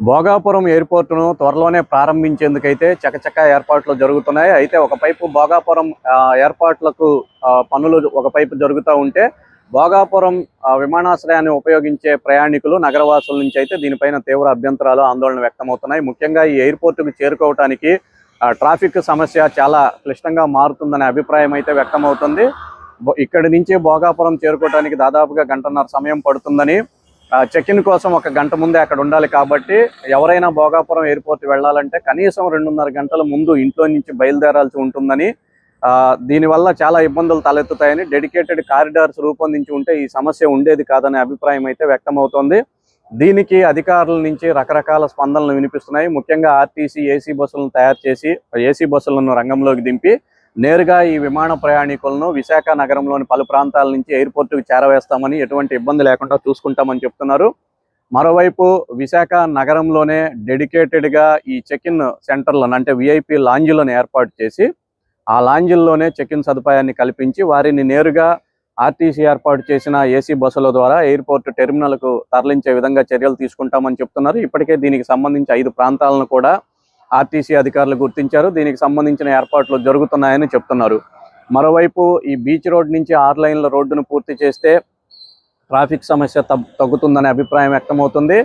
భోగాపురం ఎయిర్‌పోర్ట్‌ను త్వరలోనే ప్రారంభించేందుకైతే చకచకా ఏర్పాట్లు జరుగుతున్నాయి. అయితే ఒకవైపు భోగాపురం ఏర్పాట్లకు పనులు ఒకవైపు జరుగుతా ఉంటే, భోగాపురం విమానాశ్రయాన్ని ఉపయోగించే ప్రయాణికులు, నగరవాసుల నుంచి అయితే దీనిపైన తీవ్ర అభ్యంతరాలు, ఆందోళన వ్యక్తమవుతున్నాయి. ముఖ్యంగా ఈ ఎయిర్‌పోర్ట్‌కు చేరుకోవటానికి ట్రాఫిక్ సమస్య చాలా క్లిష్టంగా మారుతుందనే అభిప్రాయం అయితే వ్యక్తమవుతుంది. ఇక్కడి నుంచి భోగాపురం చేరుకోవటానికి దాదాపుగా గంటన్నర సమయం పడుతుందని, చెక్ ఇన్ కోసం ఒక గంట ముందే అక్కడ ఉండాలి కాబట్టి ఎవరైనా భోగాపురం ఎయిర్‌పోర్ట్ వెళ్ళాలంటే కనీసం 2.5 గంటల ముందు ఇంట్లో నుంచి బయలుదేరాల్సి ఉంటుందని, దీనివల్ల చాలా ఇబ్బందులు తలెత్తుతాయని, డెడికేటెడ్ కారిడార్స్ రూపొందించి ఉంటే ఈ సమస్య ఉండేది కాదనే అభిప్రాయం అయితే వ్యక్తమవుతోంది. దీనికి అధికారుల నుంచి రకరకాల స్పందనలు వినిపిస్తున్నాయి. ముఖ్యంగా ఆర్టీసీ ఏసీ బస్సులను తయారు చేసి ఏసీ బస్సులను రంగంలోకి దింపి నేరుగా ఈ విమాన ప్రయాణికులను విశాఖ నగరంలోని పలు ప్రాంతాల నుంచి ఎయిర్‌పోర్ట్‌కు చేరవేస్తామని, ఎటువంటి ఇబ్బంది లేకుండా చూసుకుంటామని చెప్తున్నారు. మరోవైపు విశాఖ నగరంలోనే డెడికేటెడ్‌గా ఈ చెక్ ఇన్ సెంటర్లను, అంటే వీఐపీ లాంజ్లను ఏర్పాటు చేసి, ఆ లాంజ్ల్లోనే చెక్ ఇన్ సదుపాయాన్ని కల్పించి వారిని నేరుగా ఆర్టీసీ ఏర్పాటు చేసిన ఏసీ బస్సుల ద్వారా ఎయిర్‌పోర్ట్ టెర్మినల్‌కు తరలించే విధంగా చర్యలు తీసుకుంటామని చెప్తున్నారు. ఇప్పటికే దీనికి సంబంధించి 5 ప్రాంతాలను కూడా ఆర్టీసీ అధికారులు గుర్తించారు. దీనికి సంబంధించిన ఏర్పాట్లు జరుగుతున్నాయని చెప్తున్నారు. మరోవైపు ఈ బీచ్ రోడ్ నుంచి 6 లైన్ల రోడ్డును పూర్తి చేస్తే ట్రాఫిక్ సమస్య తగ్గుతుందనే అభిప్రాయం వ్యక్తమవుతుంది.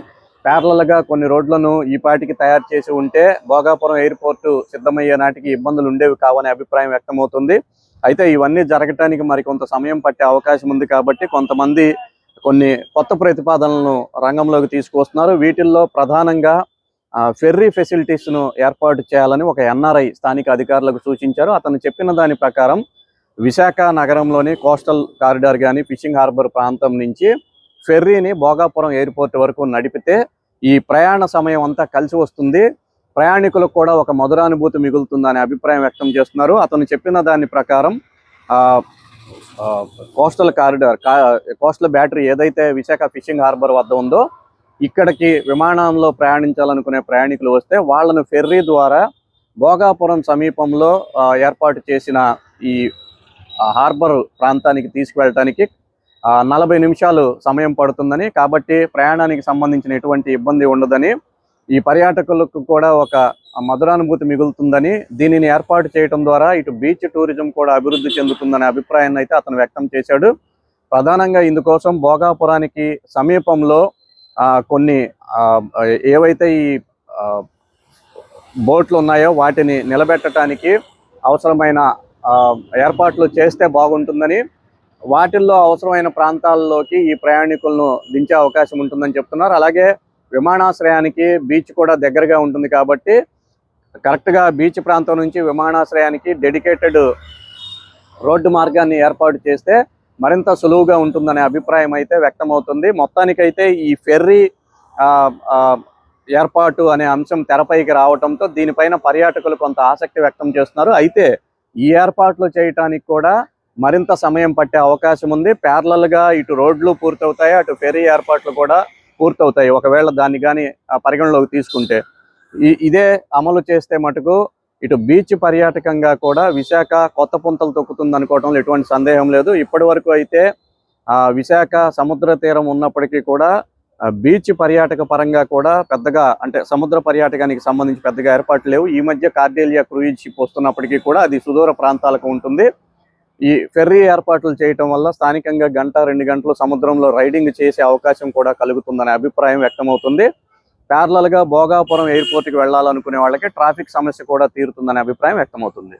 ప్యారలల్‌గా కొన్ని రోడ్లను ఈ పాటికి తయారు చేసి ఉంటే భోగాపురం ఎయిర్‌పోర్ట్ సిద్ధమయ్యే నాటికి ఇబ్బందులు ఉండేవి కావనే అభిప్రాయం వ్యక్తమవుతుంది. అయితే ఇవన్నీ జరగటానికి మరికొంత సమయం పట్టే అవకాశం ఉంది కాబట్టి కొంతమంది కొన్ని కొత్త ప్రతిపాదనలను రంగంలోకి తీసుకువస్తున్నారు. వీటిల్లో ప్రధానంగా ఫెర్రీ ఫెసిలిటీస్ను ఏర్పాటు చేయాలని ఒక ఎన్ఆర్ఐ స్థానిక అధికారులకు సూచించారు. అతను చెప్పిన దాని ప్రకారం విశాఖ నగరంలోని కోస్టల్ కారిడార్ కానీ, ఫిషింగ్ హార్బర్ ప్రాంతం నుంచి ఫెర్రీని భోగాపురం ఎయిర్‌పోర్ట్ వరకు నడిపితే ఈ ప్రయాణ సమయం అంతా కలిసి వస్తుంది, ప్రయాణికులకు కూడా ఒక మధురానుభూతి మిగులుతుందనే అభిప్రాయం వ్యక్తం చేస్తున్నారు. అతను చెప్పిన దాని ప్రకారం కోస్టల్ కారిడార్, కోస్టల్ బ్యాటరీ ఏదైతే విశాఖ ఫిషింగ్ హార్బర్ వద్ద ఉందో, ఇక్కడికి విమానంలో ప్రయాణించాలనుకునే ప్రయాణికులు వస్తే వాళ్ళను ఫెర్రీ ద్వారా భోగాపురం సమీపంలో ఏర్పాటు చేసిన ఈ హార్బర్ ప్రాంతానికి తీసుకువెళ్ళటానికి 40 నిమిషాలు సమయం పడుతుందని, కాబట్టి ప్రయాణానికి సంబంధించిన ఎటువంటి ఇబ్బంది ఉండదని, ఈ పర్యాటకులకు కూడా ఒక మధురానుభూతి మిగులుతుందని, దీనిని ఏర్పాటు చేయడం ద్వారా ఇటు బీచ్ టూరిజం కూడా అభివృద్ధి చెందుతుందనే అభిప్రాయాన్ని అయితే అతను వ్యక్తం చేశాడు. ప్రధానంగా ఇందుకోసం భోగాపురానికి సమీపంలో కొన్ని ఏవైతే ఈ బోట్లు ఉన్నాయో వాటిని నిలబెట్టడానికి అవసరమైన ఏర్పాట్లు చేస్తే బాగుంటుందని, వాటిల్లో అవసరమైన ప్రాంతాల్లోకి ఈ ప్రయాణికులను దించే అవకాశం ఉంటుందని చెప్తున్నారు. అలాగే విమానాశ్రయానికి బీచ్ కూడా దగ్గరగా ఉంటుంది కాబట్టి కరెక్ట్గా బీచ్ ప్రాంతం నుంచి విమానాశ్రయానికి డెడికేటెడ్ రోడ్డు మార్గాన్ని ఏర్పాటు చేస్తే మరింత సులువుగా ఉంటుందనే అభిప్రాయం అయితే వ్యక్తమవుతుంది. మొత్తానికైతే ఈ ఫెర్రీ ఏర్పాటు అనే అంశం తెరపైకి రావడంతో దీనిపైన పర్యాటకులు కొంత ఆసక్తి వ్యక్తం చేస్తున్నారు. అయితే ఈ ఏర్పాట్లు చేయటానికి కూడా మరింత సమయం పట్టే అవకాశం ఉంది. ప్యారలల్‌గా ఇటు రోడ్లు పూర్తవుతాయి, అటు ఫెర్రీ ఏర్పాట్లు కూడా పూర్తవుతాయి. ఒకవేళ దాన్ని కానీ పరిగణలోకి తీసుకుంటే ఇదే అమలు చేస్తే మటుకు ఇటు బీచ్ పర్యాటకంగా కూడా విశాఖ కొత్త పుంతలు తొక్కుతుంది అనుకోవడంలో ఎటువంటి సందేహం లేదు. ఇప్పటి వరకు అయితే విశాఖ సముద్ర తీరం ఉన్నప్పటికీ కూడా బీచ్ పర్యాటక పరంగా కూడా పెద్దగా, అంటే సముద్ర పర్యాటకానికి సంబంధించి పెద్దగా ఏర్పాట్లు లేవు. ఈ మధ్య కార్డేలియా క్రూయిజ్ షిప్ వస్తున్నప్పటికీ కూడా అది సుదూర ప్రాంతాలకు ఉంటుంది. ఈ ఫెర్రీ ఏర్పాట్లు చేయటం వల్ల స్థానికంగా గంట 2 గంటలు సముద్రంలో రైడింగ్ చేసే అవకాశం కూడా కలుగుతుందనే అభిప్రాయం వ్యక్తమవుతుంది. ప్యారలల్‌గా భోగాపురం ఎయిర్‌పోర్ట్‌కి వెళ్ళాలనుకునే వాళ్ళకి ట్రాఫిక్ సమస్య కూడా తీరుతుందనే అభిప్రాయం వ్యక్తమవుతుంది.